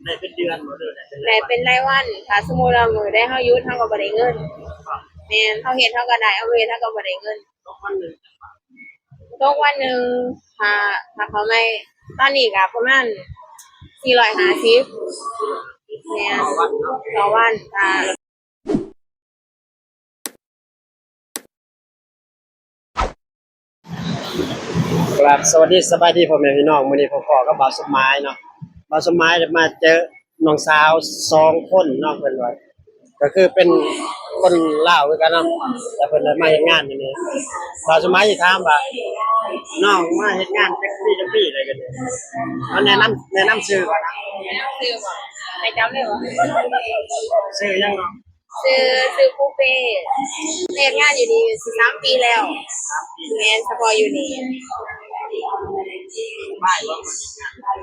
ได้เป็นเดือนหมดเลยได้เป็นรายวันถ้าสมมุติเรามื้อได้เฮาหยุดเฮาก็บ่ได้เงินแม่นเฮาเฮ็ดเฮาก็ได้เอาเฮ็ดเฮาก็บ่ได้เงินตกวันหนึ่งตกวันหนึงถ้าเขาไม่ตอนนี้ก็ประมาณ450แม่นต่อวันครับสวัสดีสบายดีพ่อแม่พี่น้องมื้อนี้พ่อกับบ่าวสมหมายเนาะบ่าวสมหมายได้มาเจอน้องสาว2คนเนาะเพิ่นว่าก็คือเป็นคนลาวคือกันเนาะแต่เพิ่นได้มาเฮ็ดงานอยู่นี่บ่าวสมหมายสิถามว่าน้องมาเฮ็ดงานจักปีอะไรกันเนี่ยเอาแนะนำชื่อก่อนนะซื้อบ่ให้จำได้บ่ชื่อยังเนาะซื้อปูเป้เฮ็ดงานอยู่นี่สิ3ปีแล้วแม่นเฉพาะอยู่นี่บ้านว่า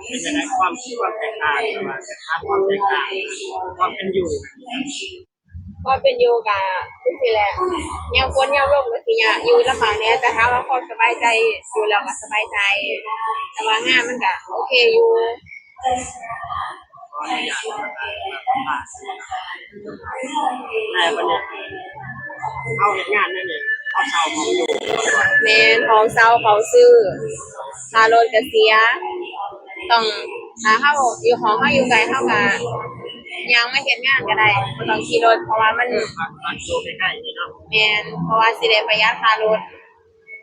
เป็นยังไงความแตกต่างว่าความแตกต่างความเป็นอยู่ก็เป็นอยู่กับทุกทีแหละยามฝนยามลมก็สิอยู่ลำบากแน่แต่ถ้าว่าความสบายใจอยู่แล้วก็สบายใจแต่ว่างานมันก็โอเคอยู่แต่วันนี้เอาเฮ็ดงานนั่นเองเอาเช่าของอยู่แม่นของเซาเขาซื้อค่ารถก็เสียต้องถ้าเฮาอยู่ของเฮาอยู่ไกลเฮาก็ยังไม่เฮ็ดงานก็ได้บ่ต้องขี่รถเพราะว่ามันอยู่ใกล้ๆนี่เนาะแม่นเพราะว่าสิได้ประหยัดค่ารถ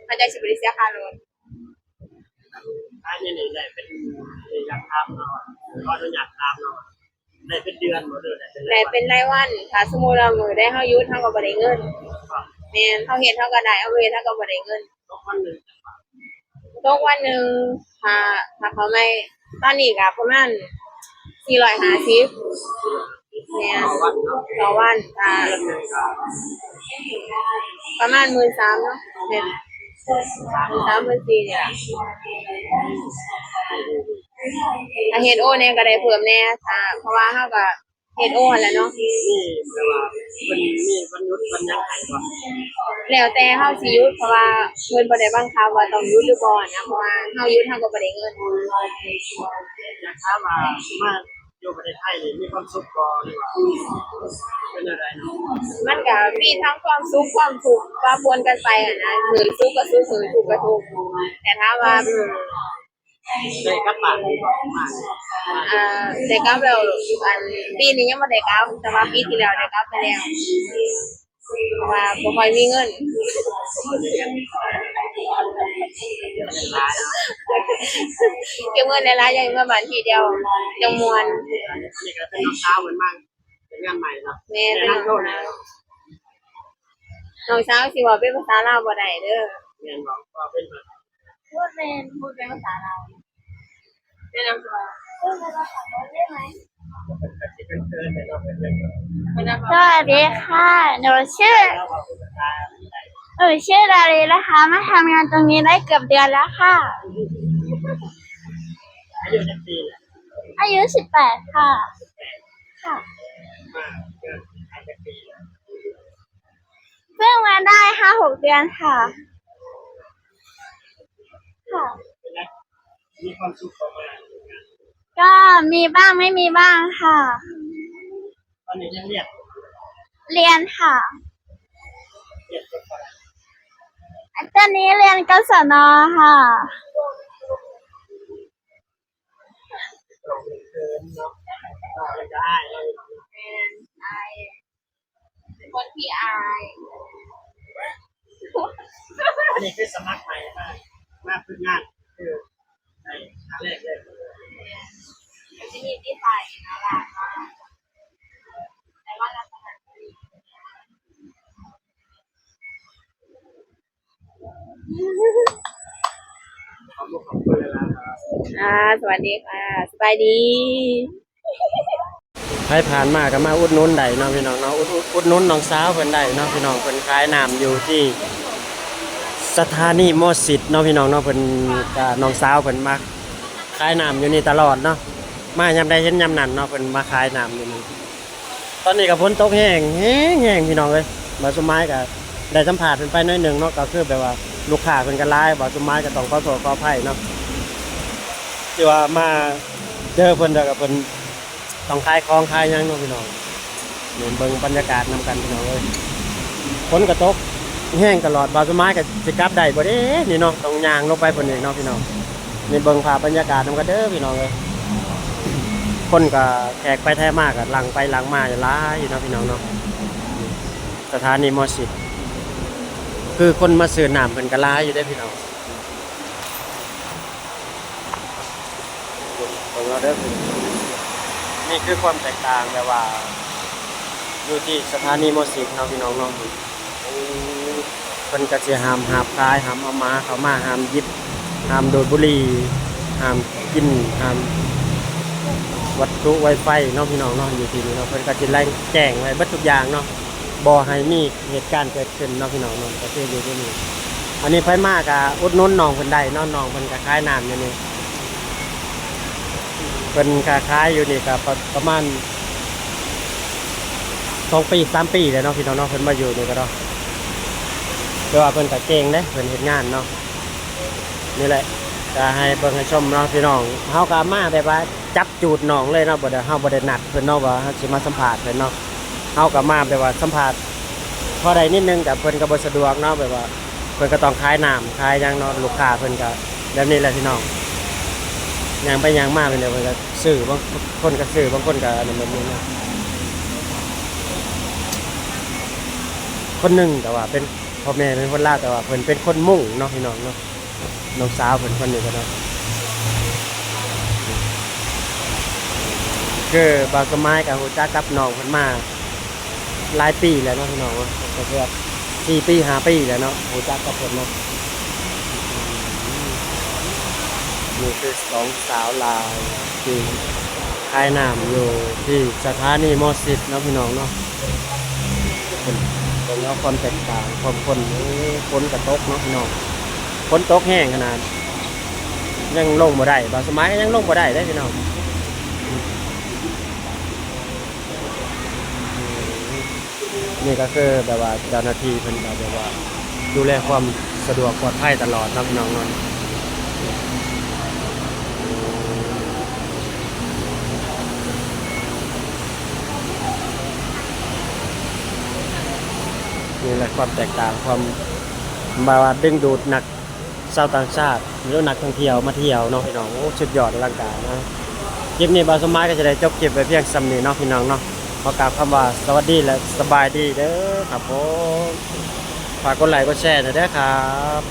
มันจะสิบ่ได้เสียค่ารถอันนี้ได้เป็นอยากทำเนาะก็ต้องอยากทำเนาะได้เป็นเดือนหมดเลยได้เป็นรายวันถ้าสมมุติเรามื้อได้เฮาหยุดเฮาก็บ่ได้เงินแม่นเฮาเฮ็ดเฮาก็ได้เอาเฮ็ดเฮาก็บ่ได้เงินตกวันหนึ่งตกวันหนึงถ้าเขาไม่ตอนนี้ก็ประมาณ450แม่นต่อวันประมาณ13,000เนาะแม่น13,000 14,000เนี่ยถ้าเฮ็ดโอเนี่ยก็ได้เพิ่มแน่เพราะว่าเฮาก็เฮ็ดโอหั่นแหละเนาะนี่แต่ว่ามันมีวันหยุดวันยังไงบ่แล้วแต่เฮาสิหยุดเพราะว่าเพิ่นบ่ได้บังคับว่าต้องหยุดหรือบ่นะเพราะว่าเฮาหยุดเฮาก็บ่ได้เงินอยากถามว่ามาอยู่ประเทศไทยนี่มีความสุขบ่หรือว่าเป็นอะไรเนาะมันก็มีทั้งความสุขความทุกข์ปะปนกันไปอะนะหรือสุขก็สุขหรือทุกข์ก็ทุกข์แต่ถ้าว่าได้กลับบ้านบ่มาได้กลับแล้วปีนี้ยังบ่ได้กลับแต่ว่าปีที่แล้วได้กลับไปแล้วเพราะว่าบ่ค่อยมีเงินเก็บเงินหลายๆอย่างเมื่อบ้านทีเดียวจังม่วนนี่ก็เป็นน้องสาวเหมือนมากเป็นงานใหม่เนาะแม่นน้องสาวสิเว้าเป็นภาษาลาวบ่ได้เด้อแม่นบ่ว่าเป็นแบบพูดเป็นภาษาลาวแนะนำตัวพูดเป็นภาษาลาวได้ไหมสวัสดีค่ะหนูชื่อดารีนะคะมาทำงานตรงนี้ได้เกือบเดือนแล้วค่ะอายุ18ค่ะเพิ่งมาได้5-6 เดือนค่ะมีความสุขประมาณก็มีบ้างไม่มีบ้างค่ะตอนนี้ยังเรียนค่ะตอนนี้เรียนกศน.ค่ะคนที่อายอันนี้คือสมัครใหม่มาฝึกงานคือในครั้งแรกเลยที่นี่ที่ถ่ายนะล่ะแต่ว่าลักษณะสวัสดีค่ะสบายดีให้ผ่านมาก็มาอุดหนุนได้เนาะพี่น้องเนาะอุดหนุนน้องสาวเพิ่นได้เนาะพี่น้องเพิ่นขายน้ำอยู่ที่สถานีมอสิตเนาะพี่น้องเนาะเพิ่นกับน้องสาวเพิ่นมาขายน้ำอยู่นี่ตลอดเนาะมายามใดเห็นยามนั้นเนาะเพิ่นมาขายน้ำอยู่นี่ตอนนี้ก็ฝนตกแห้งพี่น้องเอ้ยบ่าวสมหมายก็ได้สัมภาษณ์เพิ่นไปหน่อยนึงเนาะก็คือแบบว่าลูกค้าเพิ่นก็หลายบ่าวสมหมายก็ต้องขอโทษขออภัยเนาะที่ว่ามาเจอเพิ่นแล้วก็เพิ่น ต้องคลายคลองคลายหยังเนาะพี่น้องนี่เบิ่งบรรยากาศนำกันพี่น้องเอ้ยฝนกระตกแห้งตลอดบาวสมัยก็สิกลับได้บ่เด้นี่เนาะต้องย่างลงไปพุ่นนี่เนาะพี่น้องนี่เบิ่งภาพบรรยากาศนำกันเด้อพี่น้องเอ้ยคนก็แขกไปแท้มากก็หลังไปหลังมาหลายอยู่เนาะพี่น้องเนาะสถานีมอสิตคือคนมาซื้อน้ำเพิ่นก็หลายอยู่เด้อพี่น้องเบิ่งเอาเด้อพี่น้องนี่คือความแตกต่างแบบว่าอยู่ที่สถานีมอสิตเนาะพี่น้องเนาะเพิ่นก็สิห้ามหาบคายห้ามเอามาเข้ามาห้ามหยิบห้ามดูดบุหรี่ห้ามกินห้ามวัตถุไวไฟเนาะพี่น้องเนาะอยู่ที่นี่เนาะเพิ่นก็สิไล่แจ้งไว้เบิดทุกอย่างเนาะบ่ให้มีเหตุการณ์เกิดขึ้นเนาะพี่น้องเนาะก็คืออยู่ที่นี่อันนี้ไผมากก็อุดหนุนน้องเพิ่นได้เนาะน้องเพิ่นก็ขายน้ำอยู่นี่เพิ่นก็ขายอยู่นี่ก็ประมาณ2 ปี 3 ปีแล้วเนาะพี่น้องเนาะเพิ่นมาอยู่นี่ก็เนาะแต่ว่าเพิ่นก็เก่งเด้เพิ่นเฮ็ดงานเนาะนี่แหละจะให้เบิ่งให้ชมเนาะพี่น้องเฮาก็มาแบบว่าจับจูดน้องเลยเนาะบ่ได้เฮาบ่ได้นัดเพิ่นเนาะว่าเฮาสิมาสัมภาษณ์เพิ่นเนาะเฮาก็มาแบบว่าสัมภาษณ์พอได้นิดนึงแต่เพิ่นก็บ่สะดวกเนาะแบบว่าเพิ่นก็ต้องขายน้ำขายหยังเนาะลูกค้าเพิ่นก็แบบนี้แหละพี่น้องย่างไปย่างมาเพิ่นเพิ่นก็ซื้อบางคนก็ซื้อบางคนก็อันนั้นแบบนี้เนาะคนหนึงแต่ว่าเป็นพ่อแม่เป็นคนลาวแต่ว่าเพิ่นเป็นคนมุ่งเนาะพี่น้องเนาะน้องสาวเพิ่นคนนี้ก็เนาะคือบางสมัยกับฮู้จักกับน้องเพิ่นมาหลายปีแล้วเนาะพี่น้องเนาะก็คือ4 ปี 5 ปีแล้วเนาะฮู้จักกับเพิ่นเนาะนี่คือ2 สาวลาวที่ขายน้ำอยู่ที่สถานีมอสิตเนาะพี่น้องเนาะเป็นแล้วความแตกต่างความคนฝนกระตกเนาะพี่น้องฝนตกแห้งขนาดยังลงบ่ได้บางสมัยก็ยังลงบ่ได้เด้พี่น้องนี่ก็คือแบบว่าเจ้าหน้าที่เพิ่นก็แบบว่าดูแลความสะดวกปลอดภัยตลอดเนาะพี่น้องเนาะนี่แหละความแตกต่างความมาว่าดึงดูดนักชาวต่างชาติหรือนักท่องเที่ยวมาเที่ยวเนาะพี่น้องโอ้สุดยอดอลังการนะคลิปนี้บาวสมัยก็จะได้จบคลิปไปเพียงส่ำนี้เนาะพี่น้องเนาะขอกล่าวคำว่าสวัสดีและสบายดีเด้อครับผมฝากกดไลค์กดแชร์หน่อยเด้อครับ